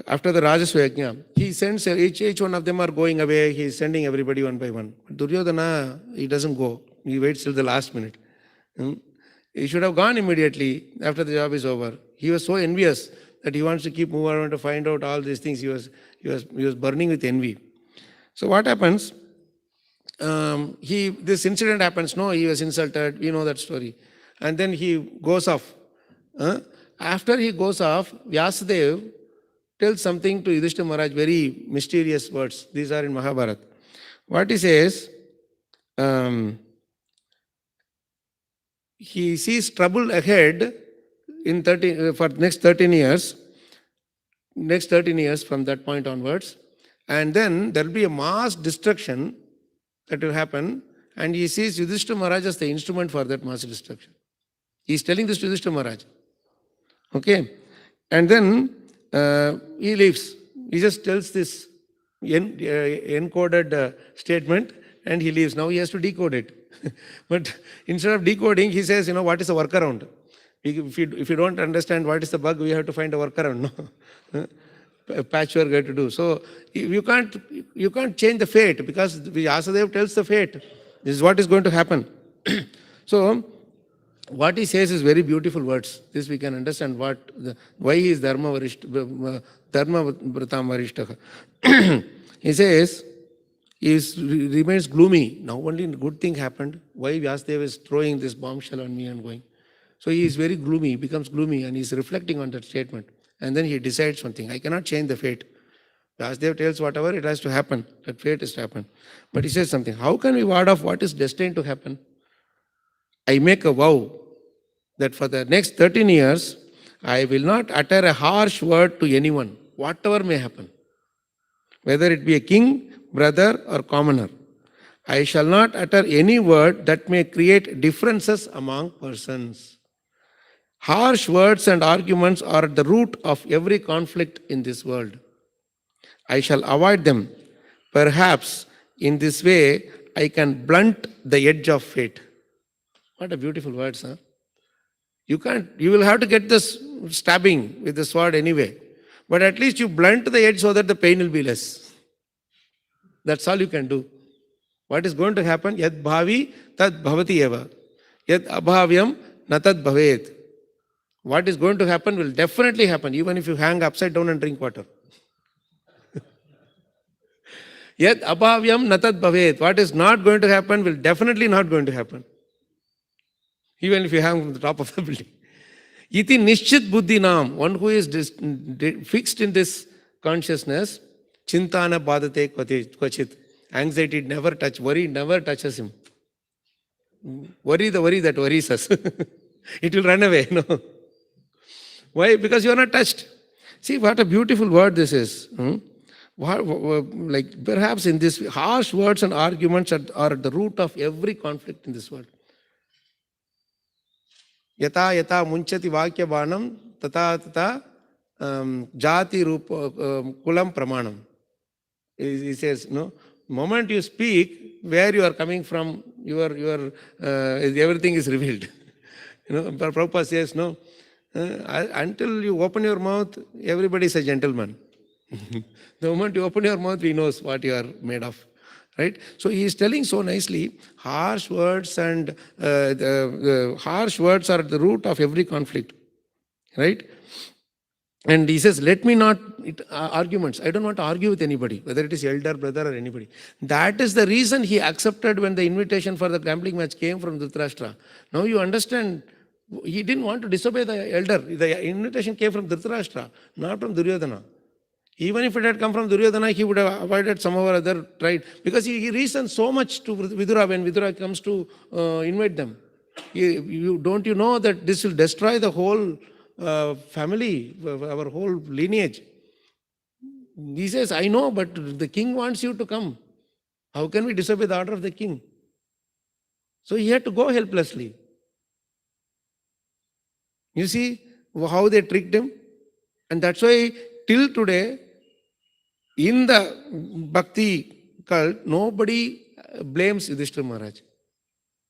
after the Rajasuya Yajna, he sends each one of them are going away. He is sending everybody one by one. Duryodhana, he doesn't go. He waits till the last minute. He should have gone immediately after the job is over. He was so envious that he wants to keep moving around to find out all these things. He was burning with envy. So what happens? This incident happens. No, he was insulted. We know that story. And then he goes off. After he goes off, Vyasadeva tells something to Yudhishthira Maharaj, very mysterious words. These are in Mahabharata. What he says, he sees trouble ahead for next 13 years. Next 13 years from that point onwards. And then there will be a mass destruction that will happen. And he sees Yudhishthira Maharaj as the instrument for that mass destruction. He is telling this to Yudhishthira Maharaj. Okay. And then he leaves. He just tells this encoded statement and he leaves. Now he has to decode it. But instead of decoding, he says, what is the workaround? If you don't understand what is the bug, we have to find a workaround. No? A patchwork we have to do. So you can't change the fate because Vyasadeva tells the fate. This is what is going to happen. So what he says is very beautiful words. This we can understand why he is Dharma Vratam Varishtaha. He says, he remains gloomy. Now only good thing happened. Why Vyasadeva is throwing this bombshell on me and going? So he is very gloomy, he becomes gloomy and he is reflecting on that statement. And then he decides something. I cannot change the fate. Vyasadeva tells whatever, it has to happen. That fate is to happen. But he says something. How can we ward off what is destined to happen? I make a vow that for the next 13 years, I will not utter a harsh word to anyone, whatever may happen. Whether it be a king, brother, or commoner. I shall not utter any word that may create differences among persons. Harsh words and arguments are at the root of every conflict in this world. I shall avoid them. Perhaps in this way, I can blunt the edge of fate. What a beautiful words, huh? You will have to get this stabbing with the sword anyway. But at least you blunt the edge so that the pain will be less. That's all you can do. What is going to happen? Yad bhavi tad bhavati eva. Yad abhavyam na tad bhavet. What is going to happen will definitely happen, even if you hang upside down and drink water. Yad abhavyam na tad bhavet. What is not going to happen will definitely not going to happen. Even if you hang from the top of the building. Iti nishchit buddhinam. One who is fixed in this consciousness, chintana badate kvachit. Anxiety never touches, worry never touches him. Worry the worry that worries us. It will run away. No. Why? Because you are not touched. See what a beautiful word this is. Like perhaps in this, harsh words and arguments are at the root of every conflict in this world. Yata yata munchati vakya banam tata tata jati rupa kulam pramanam. He says, no, moment you speak, where you are coming from, everything is revealed. Prabhupada says, no, until you open your mouth, everybody is a gentleman. The moment you open your mouth, he knows what you are made of. Right? So he is telling so nicely, harsh words and the harsh words are at the root of every conflict. Right? And he says, let me not, arguments. I don't want to argue with anybody, whether it is elder, brother, or anybody. That is the reason he accepted when the invitation for the gambling match came from Dhritarashtra. Now you understand, he didn't want to disobey the elder. The invitation came from Dhritarashtra, not from Duryodhana. Even if it had come from Duryodhana, he would have avoided some or other right. Because he reasons so much to Vidura when Vidura comes to invite them. Don't you know that this will destroy the whole family, our whole lineage? He says, I know, but the king wants you to come. How can we disobey the order of the king? So he had to go helplessly. You see how they tricked him? And that's why till today, in the Bhakti cult, nobody blames Yudhishthira Maharaj.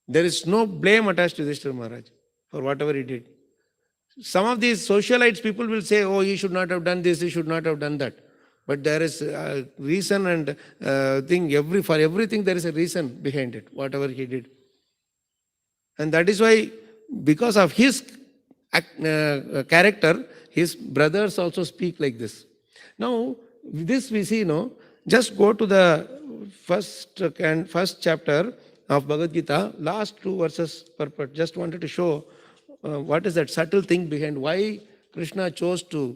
There is no blame attached to Yudhishthira Maharaj for whatever he did. Some of these socialites people will say, oh, he should not have done this, he should not have done that. But there is a reason and for everything there is a reason behind it, whatever he did. And that is why, because of his character, his brothers also speak like this. Now, this we see, just go to the first chapter of Bhagavad Gita, last 2 verses purport. Just wanted to show what is that subtle thing behind why Krishna chose to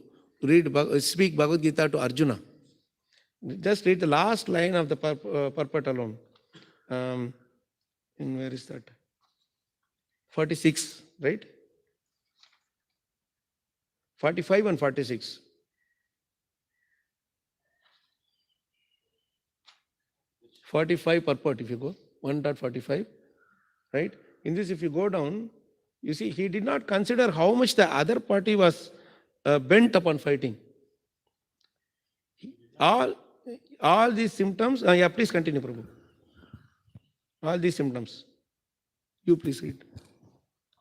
speak Bhagavad Gita to Arjuna. Just read the last line of the purport alone. Where is that? 46, right? 45 and 46. 45 purport, if you go, 1.45, right? In this, if you go down, you see, he did not consider how much the other party was bent upon fighting. All these symptoms, please continue, Prabhu. All these symptoms. You please read.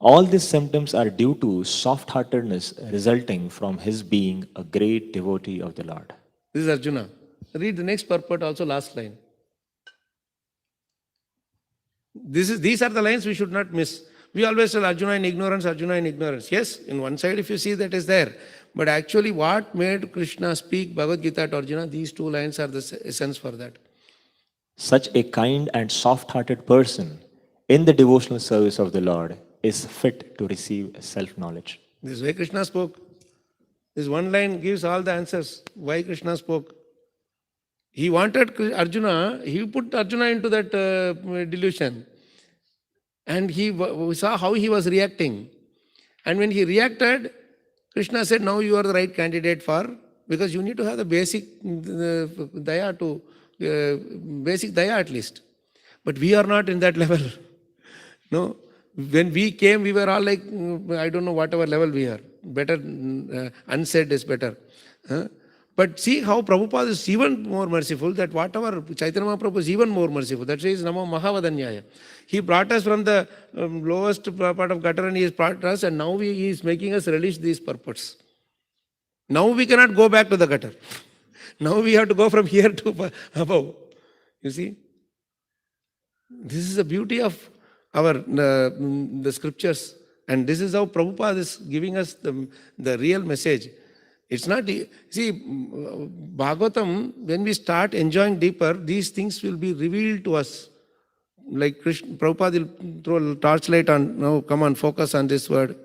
All these symptoms are due to soft-heartedness resulting from his being a great devotee of the Lord. This is Arjuna. Read the next purport, also last line. These are the lines we should not miss. We always tell Arjuna in ignorance, Arjuna in ignorance. Yes, in one side if you see that is there. But actually what made Krishna speak Bhagavad Gita to Arjuna, these 2 lines are the essence for that. Such a kind and soft-hearted person in the devotional service of the Lord is fit to receive self-knowledge. This is why Krishna spoke. This one line gives all the answers why Krishna spoke. He wanted Arjuna, he put Arjuna into that delusion. And he saw how he was reacting. And when he reacted, Krishna said, now you are the right candidate because you need to have the basic daya basic daya at least. But we are not in that level. No. When we came, we were all like, I don't know whatever level we are. Better, unsaid is better. But see how Prabhupada is even more merciful, that whatever Chaitanya Mahaprabhu is even more merciful. That says Namo Mahavadanyaya. He brought us from the lowest part of gutter and he has brought us, and now he is making us relish these purports. Now we cannot go back to the gutter. Now we have to go from here to above. You see? This is the beauty of our the scriptures. And this is how Prabhupada is giving us the real message. It's not, see, Bhagavatam, when we start enjoying deeper, these things will be revealed to us. Like Prabhupada will throw a torchlight on, no, come on, focus on this word.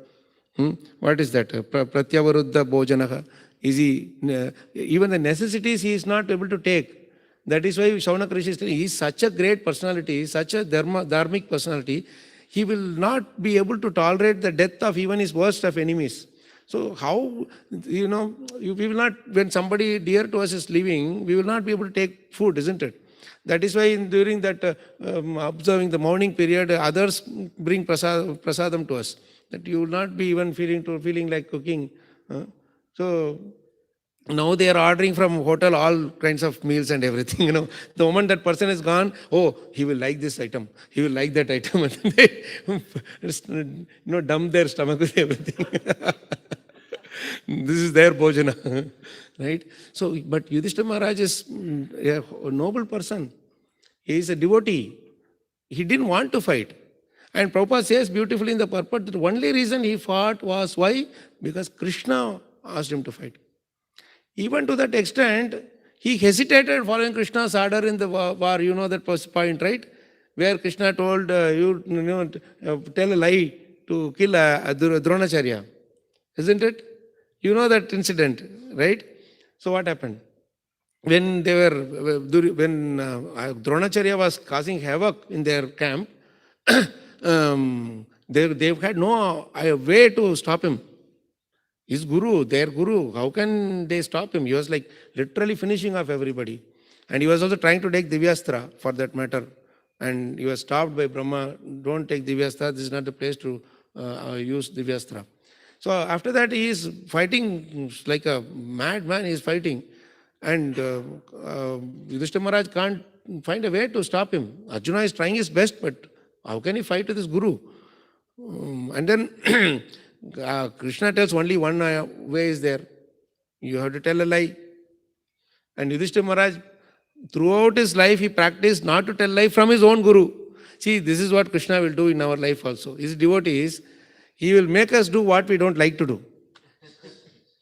What is that? Pratyavaruddha bhojanaha. Even the necessities he is not able to take. That is why Shaunak Rishi is telling, he is such a great personality, such a dharmic personality, he will not be able to tolerate the death of even his worst of enemies. So how, we will not, when somebody dear to us is leaving, we will not be able to take food, isn't it? That is why during that observing the morning period, others bring prasadam to us. That you will not be even feeling like cooking. So now they are ordering from hotel all kinds of meals and everything. The moment that person is gone, oh, he will like this item, he will like that item, and they dump their stomach with everything. This is their bhojana, right? So, but Yudhishthira Maharaj is a noble person. He is a devotee. He didn't want to fight. And Prabhupada says beautifully in the purport that the only reason he fought was why? Because Krishna asked him to fight. Even to that extent, he hesitated following Krishna's order in the war. You know that point, right? Where Krishna told tell a lie to kill Dronacharya. Isn't it? You know that incident, right? So what happened? When Dronacharya was causing havoc in their camp, they had no way to stop him. His guru, their guru, how can they stop him? He was like literally finishing off everybody. And he was also trying to take Divyastra for that matter. And he was stopped by Brahma, don't take Divyastra, this is not the place to use Divyastra. So after that he is fighting like a madman, he is fighting. And Yudhishthira Maharaj can't find a way to stop him. Arjuna is trying his best, but how can he fight with his guru? And then Krishna tells only one way is there. You have to tell a lie. And Yudhishthira Maharaj, throughout his life, he practiced not to tell lie from his own guru. See, this is what Krishna will do in our life also. His devotees, he will make us do what we don't like to do.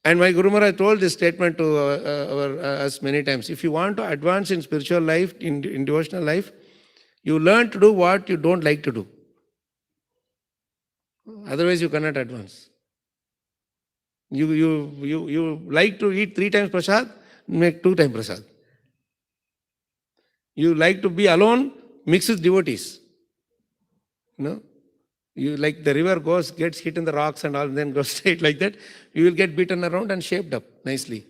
And my Guru Maharaj told this statement to us many times. If you want to advance in spiritual life, in devotional life, you learn to do what you don't like to do. Otherwise, you cannot advance. You like to eat 3 times prasad, make 2 times prasad. You like to be alone, mix with devotees. You like the river gets hit in the rocks and all, and then goes straight like that. You will get beaten around and shaped up nicely.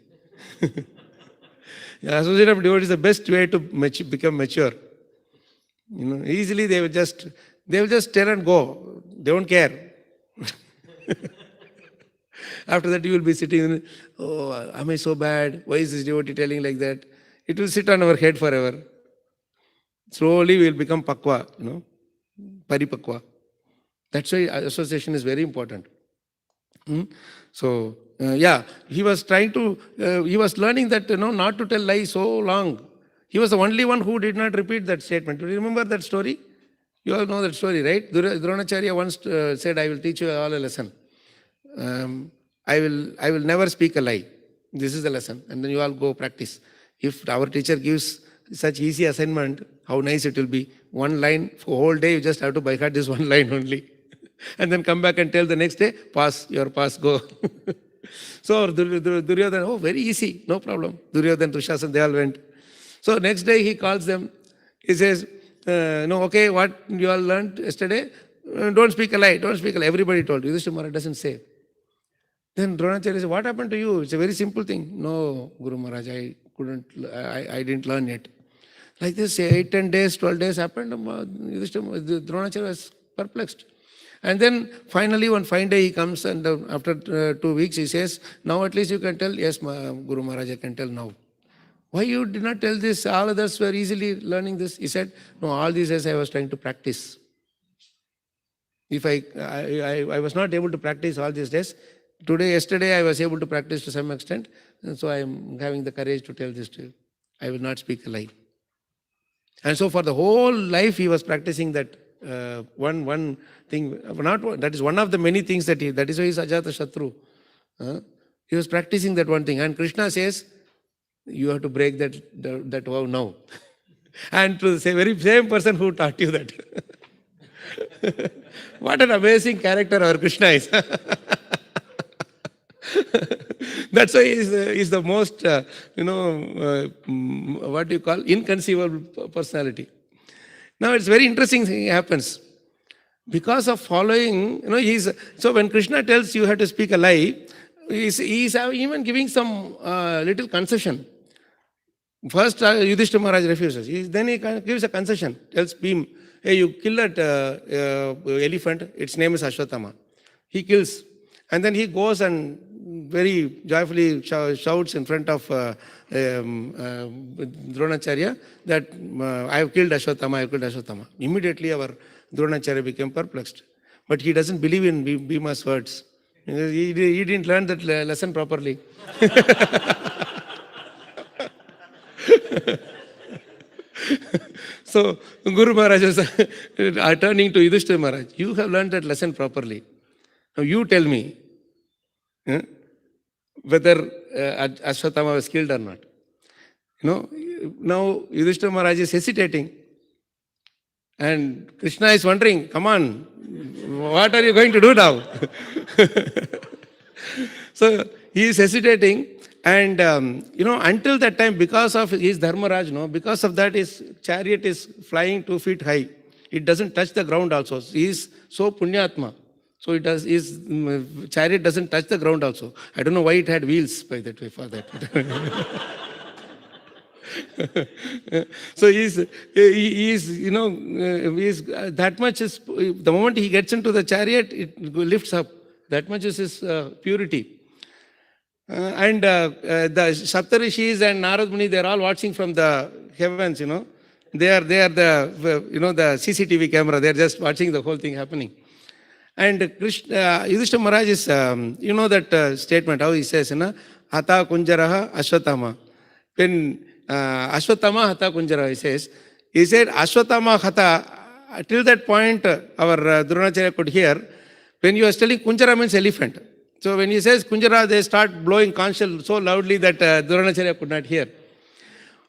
Associate of devotees is the best way to become mature. Easily they will just tell and go. They won't care. After that you will be sitting, oh, am I so bad? Why is this devotee telling like that? It will sit on our head forever. Slowly we will become pakwa, paripakwa. That's why association is very important. So, he was he was learning that, not to tell lies so long. He was the only one who did not repeat that statement. Do you remember that story? You all know that story, right? Dronacharya once said, I will teach you all a lesson. I will never speak a lie. This is the lesson. And then you all go practice. If our teacher gives such easy assignment, how nice it will be. One line for whole day, you just have to by heart this one line only. And then come back and tell the next day, pass, go. So Duryodhana, oh, very easy, no problem. Duryodhana, Dushasan, they all went. So next day he calls them. He says, no, okay, what you all learned yesterday? Don't speak a lie, don't speak a lie. Everybody told. Yudhishthira Maharaj doesn't say. Then Dronacharya says, what happened to you? It's a very simple thing. No, Guru Maharaj, I didn't learn yet. Like this, 8, 10 days, 12 days happened. Dronacharya was perplexed. And then finally one fine day he comes, and after 2 weeks he says, now at least you can tell. Yes, Guru Maharaj, I can tell now. Why you did not tell this? All others were easily learning this. He said, no, all these days I was trying to practice. If I was not able to practice all these days, yesterday I was able to practice to some extent, and so I am having the courage to tell this to you. I will not speak a lie. And so for the whole life he was practicing that one thing. That is one of the many things that is why he is Ajata Shatru. He was practicing that one thing. And Krishna says, you have to break that vow now. And to the very same person who taught you that. What an amazing character our Krishna is. That's why he's the most, what do you call, inconceivable personality. Now it's very interesting thing happens. Because of following, so when Krishna tells you have to speak a lie, he's even giving some little concession. First, Yudhishthira Maharaj refuses. Then he gives a concession, tells Bhim, hey, you kill that elephant, its name is Ashwatthama. He kills. And then he goes and very joyfully shouts in front of Dronacharya that I have killed Ashwatthama, I have killed Ashwatthama. Immediately our Dronacharya became perplexed. But he doesn't believe in Bhima's words. He didn't learn that lesson properly. So Guru Maharaj was turning to Yudhishthira Maharaj. You have learned that lesson properly. Now you tell me whether Ashwatthama was killed or not. Now Yudhishthira Maharaj is hesitating. And Krishna is wondering, come on, what are you going to do now? So he is hesitating. And, until that time, because of his Dharmaraj, because of that, his chariot is flying 2 feet high. It doesn't touch the ground also. He is so punyatma. So his chariot doesn't touch the ground also. I don't know why it had wheels by that way for that. So he is that much is, the moment he gets into the chariot, it lifts up. That much is his purity. And the Saptarishis and Narad Muni, they are all watching from the heavens, They are the, the CCTV camera. They are just watching the whole thing happening. And Yudhishthira Maharaj is, that statement, how he says, Hata Kunjaraha Ashwatthama. When Ashwatthama Hata Kunjaraha, he said, Ashwatthama Hata, till that point, our Dronacharya could hear, when you are telling Kunjara means elephant. So when he says Kunjara, they start blowing conch shell so loudly that Dronacharya could not hear.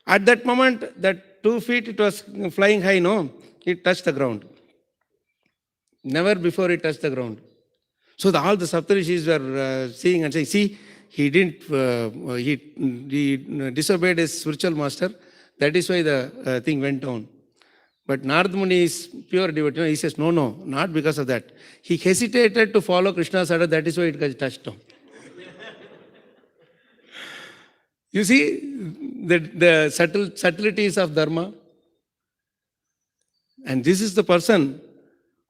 At that moment, that 2 feet it was flying high, it touched the ground. Never before it touched the ground. So all the Saptarishis were seeing and saying, see, he disobeyed his spiritual master. That is why the thing went down. But Narad Muni is pure devotee. He says, no, not because of that. He hesitated to follow Krishna's order. That is why it got touched down. You see the subtleties of Dharma. And this is the person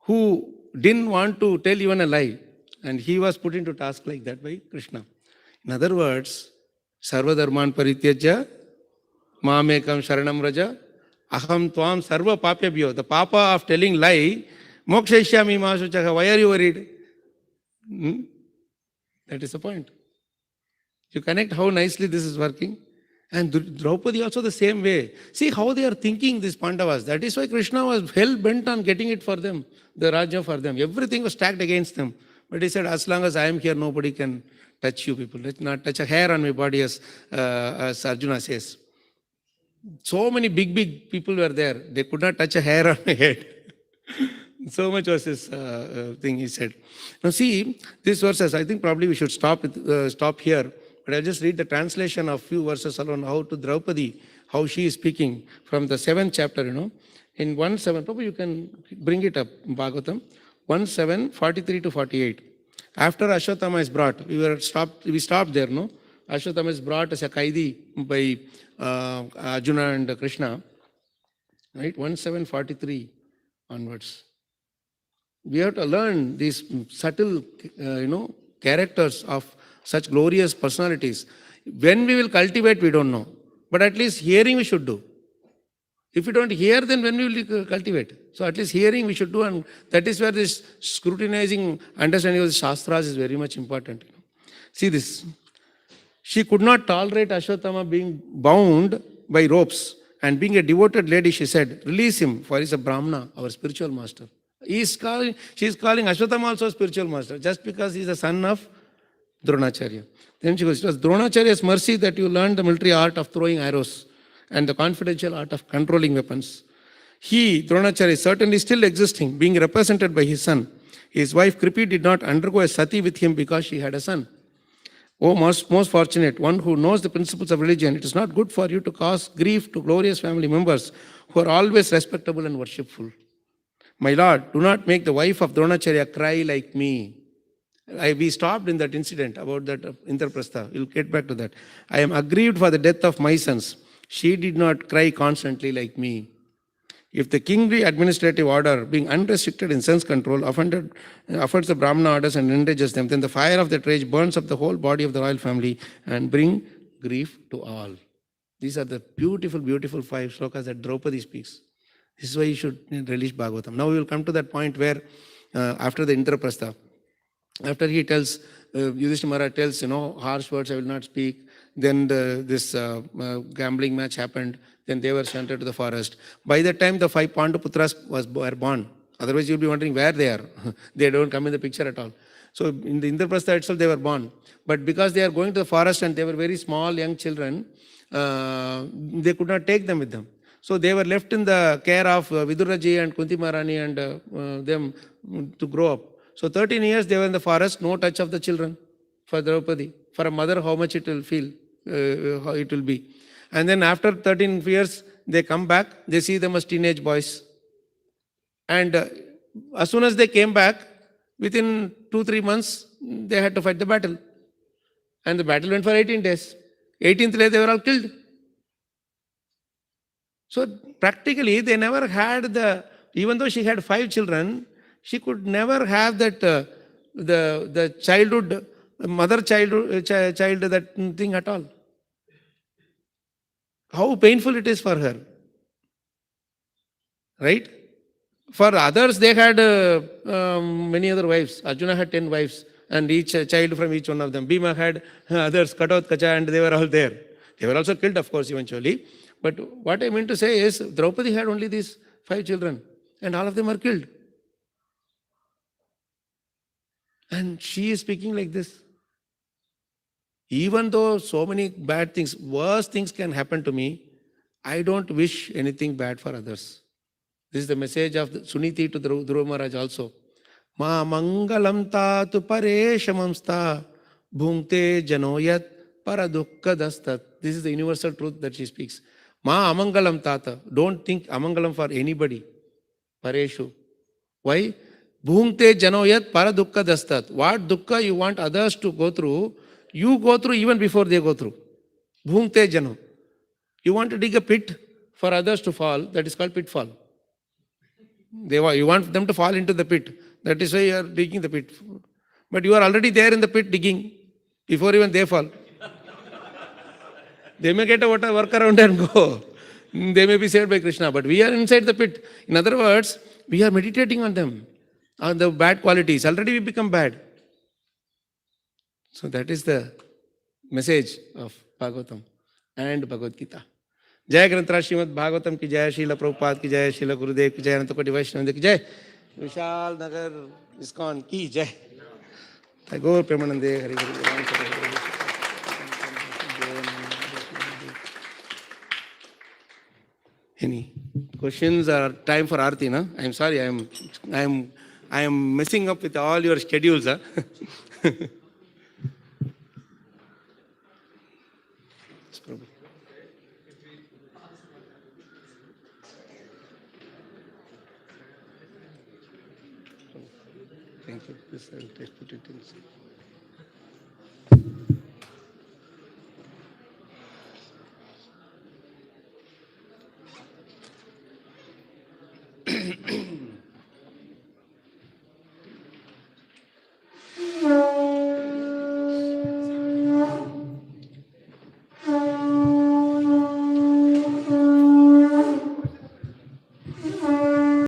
who didn't want to tell even a lie. And he was put into task like that by Krishna. In other words, Sarva Dharman Parityajya, Mamekam Sharanam Raja, Aham Tvam Sarva Papyabhyo. The papa of telling lie, Mokshaishyami Mahasuchaha. Why are you worried? That is the point. You connect how nicely this is working. And Draupadi also the same way. See how they are thinking, these Pandavas. That is why Krishna was hell bent on getting it for them, the Rajya for them. Everything was stacked against them. But he said, as long as I am here, nobody can touch you people. Let's not touch a hair on my body, as Arjuna says. So many big people were there. They could not touch a hair on my head. So much was this thing he said. Now see, these verses, I think probably we should stop here. But I'll just read the translation of few verses alone, how to Draupadi, how she is speaking from the 7th chapter, In 1:7, probably you can bring it up, Bhagavatam, 1:7, 43 to 48. After Ashwatthama is brought, we stopped there, Ashwatthama is brought as a Kaidi by Arjuna and Krishna, right? 1:7:43 onwards. We have to learn these subtle, characters of such glorious personalities. When we will cultivate, we don't know. But at least hearing we should do. If we don't hear, then when we will cultivate? So at least hearing we should do, and that is where this scrutinizing understanding of the Shastras is very much important. See this. She could not tolerate Ashwatthama being bound by ropes, and being a devoted lady, she said, release him, for he is a Brahmana, our spiritual master. She is calling Ashwatthama also spiritual master, just because he is a son of Dronacharya. Then she goes, it was Dronacharya's mercy that you learned the military art of throwing arrows and the confidential art of controlling weapons. He, Dronacharya, is certainly still existing, being represented by his son. His wife Kripi did not undergo a sati with him because she had a son. Oh, most fortunate one who knows the principles of religion, it is not good for you to cause grief to glorious family members who are always respectable and worshipful. My lord, do not make the wife of Dronacharya cry like me. We stopped in that incident about that Indraprastha. We'll get back to that. I am aggrieved for the death of my sons. She did not cry constantly like me. If the kingly administrative order, being unrestricted in sense control, offers the Brahmana orders and enrages them, then the fire of that rage burns up the whole body of the royal family and bring grief to all. These are the beautiful, beautiful 5 slokas that Draupadi speaks. This is why you should relish Bhagavatam. Now we will come to that point where after the Indraprastha, after he tells, Yudhishthira Maharaj tells, harsh words I will not speak. Then this gambling match happened. Then they were sent to the forest. By that time, the 5 Panduputras were born. Otherwise, you'll be wondering where they are. They don't come in the picture at all. So in the Indraprastha itself, they were born. But because they are going to the forest and they were very small, young children, they could not take them with them. So they were left in the care of Viduraji and Kunti Maharani and them to grow up. So 13 years they were in the forest, no touch of the children for Draupadi. For a mother, how much it will feel, how it will be. And then after 13 years, they come back, they see them as teenage boys. And as soon as they came back, within 2-3 months, they had to fight the battle. And the battle went for 18 days. 18th day, they were all killed. So practically, they never had even though she had 5 children, she could never have that, the childhood, child, that thing at all. How painful it is for her. Right? For others, they had many other wives. Arjuna had 10 wives, and each child from each one of them. Bhima had others, Kataut, Kacha, and they were all there. They were also killed, of course, eventually. But what I mean to say is, Draupadi had only these 5 children, and all of them are killed. And she is speaking like this. Even though so many bad things, worse things can happen to me, I don't wish anything bad for others. This is the message of Suniti to Dhruva Maharaj also. Ma mangalam ta tu pareshamamsta bhungte janoyat paradukka dastat. This is the universal truth that she speaks. Ma amangalam tata. Don't think amangalam for anybody. Pareshu. Why? Bhungte janoyat paradukka dastat. What dukkha you want others to go through, you go through even before they go through. Bhungte jano. You want to dig a pit for others to fall, that is called pitfall. You want them to fall into the pit. That is why you are digging the pit. But you are already there in the pit digging before even they fall. They may get a work around and go. They may be saved by Krishna, but we are inside the pit. In other words, we are meditating on them, on the bad qualities. Already we become bad. So that is the message of Bhagavatam and Bhagavad Gita. जय ग्रंथराज श्रीमद् भागवतम की जय, श्रील प्रभुपाद की जय, श्रील गुरुदेव की जय, अनंत कोटि वैष्णव की जय, विशाल नगर इस्कॉन की जय, गौर प्रेमानंदे Hari Hari. Any questions or time for Aarti? No? I am sorry, I am messing up with all your schedules. Huh? Thank you. This I will put it in.